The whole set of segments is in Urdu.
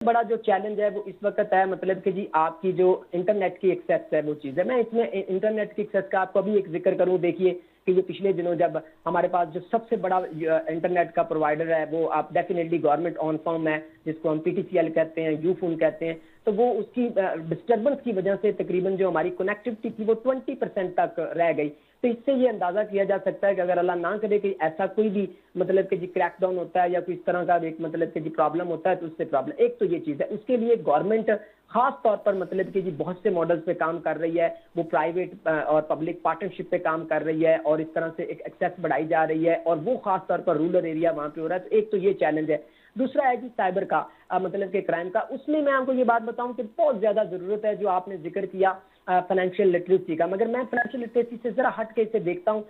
بڑا جو چیلنج ہے وہ اس وقت ہے مطلب کہ جی آپ کی جو انٹرنیٹ کی ایکسیس ہے وہ چیز ہے. میں اس میں انٹرنیٹ کی ایکسیس کا آپ کو ابھی ایک ذکر کروں. دیکھیے کہ یہ پچھلے دنوں جب ہمارے پاس جو سب سے بڑا انٹرنیٹ کا پرووائڈر ہے وہ آپ ڈیفینیٹلی گورنمنٹ آن فارم ہے, جس کو ہم پی ٹی سی ایل کہتے ہیں, یو فون کہتے ہیں, تو وہ اس کی ڈسٹربنس کی وجہ سے تقریباً جو ہماری کنیکٹیوٹی تھی وہ 20% تک رہ گئی. تو اس سے یہ اندازہ کیا جا سکتا ہے کہ اگر اللہ نہ کرے کہ ایسا کوئی بھی مطلب کہ جی کریک ڈاؤن ہوتا ہے یا کوئی اس طرح کا ایک مطلب کہ جی پرابلم ہوتا ہے تو اس سے پرابلم. ایک تو یہ چیز ہے, اس کے لیے گورنمنٹ خاص طور پر مطلب کہ جی بہت سے ماڈلز پہ کام کر رہی ہے, وہ پرائیویٹ اور پبلک پارٹنرشپ پہ کام کر رہی ہے اور اس طرح سے ایک ایکسیس بڑھائی جا رہی ہے, اور وہ خاص طور پر رورل ایریا وہاں پہ ہو رہا ہے. تو ایک تو یہ چیلنج ہے. دوسرا ہے جی سائبر کا مطلب کہ کرائم کا. اس میں آپ کو یہ بات بتاؤں کہ بہت زیادہ ضرورت ہے جو آپ نے ذکر کیا فائنینشیل لٹریسی کا, مگر میں فائنینشیل لٹریسی سے ذرا ہٹ کے اسے دیکھتا ہوں.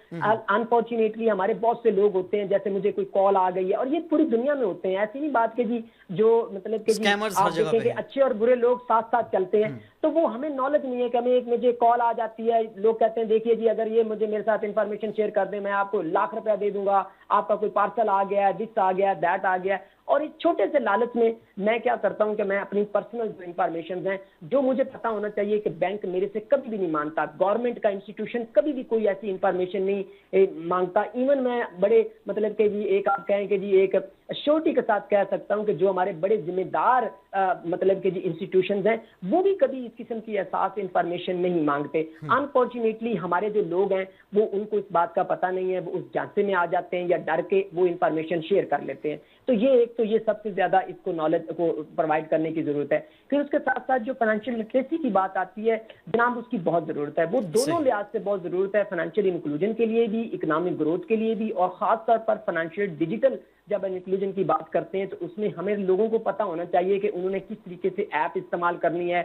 انفارچونیٹلی ہمارے بہت سے لوگ ہوتے ہیں, جیسے مجھے کوئی کال آ گئی ہے, اور یہ پوری دنیا میں ہوتے ہیں, ایسی نہیں بات کہ جی جو مطلب کہ جی آپ دیکھیں کہ اچھے اور برے لوگ ساتھ ساتھ چلتے ہیں, تو وہ ہمیں نالج نہیں ہے کہ ہمیں ایک مجھے کال آ جاتی ہے, لوگ کہتے ہیں دیکھیے جی اگر یہ مجھے میرے ساتھ انفارمیشن شیئر کر دیں میں آپ کو ₹1,00,000 دے دوں گا, آپ کا کوئی پارسل آ گیا ہے, دس آ گیا, دیٹ آ گیا. اور اس چھوٹے سے لالچ میں کیا کرتا ہوں کہ میں اپنی پرسنل جو انفارمیشن ہیں جو مجھے پتا ہونا چاہیے کہ بینک میرے سے کبھی بھی نہیں مانگتا, گورنمنٹ کا انسٹیٹیوشن کبھی بھی کوئی ایسی انفارمیشن نہیں مانگتا. ایون میں بڑے مطلب کہ جی ایک آپ کہیں کہ جی ایک شورٹی کے ساتھ کہہ سکتا ہوں کہ جو ہمارے بڑے ذمہ دار مطلب کہ جی انسٹیٹیوشنز ہیں وہ بھی کبھی اس قسم کی احساس انفارمیشن نہیں مانگتے. انفارچونیٹلی ہمارے جو لوگ ہیں وہ ان کو اس بات کا پتہ نہیں ہے, وہ اس جانچے میں آ جاتے ہیں یا ڈر کے وہ انفارمیشن شیئر کر لیتے ہیں. تو یہ ایک تو یہ سب سے زیادہ اس کو نالج کو پرووائڈ کرنے کی ضرورت ہے. پھر اس کے ساتھ ساتھ جو فائنینشیل لٹریسی کی بات آتی ہے جناب, اس کی بہت ضرورت ہے. وہ دونوں لحاظ سے بہت ضرورت ہے, فائنینشیل انکلوژن کے لیے بھی, اکنامک گروتھ کے لیے بھی, اور خاص طور پر فائنینشیل ڈیجیٹل جب انکلوژن کی بات کرتے ہیں تو اس میں ہمیں لوگوں کو پتہ ہونا چاہیے کہ انہوں نے کس طریقے سے ایپ استعمال کرنی ہے,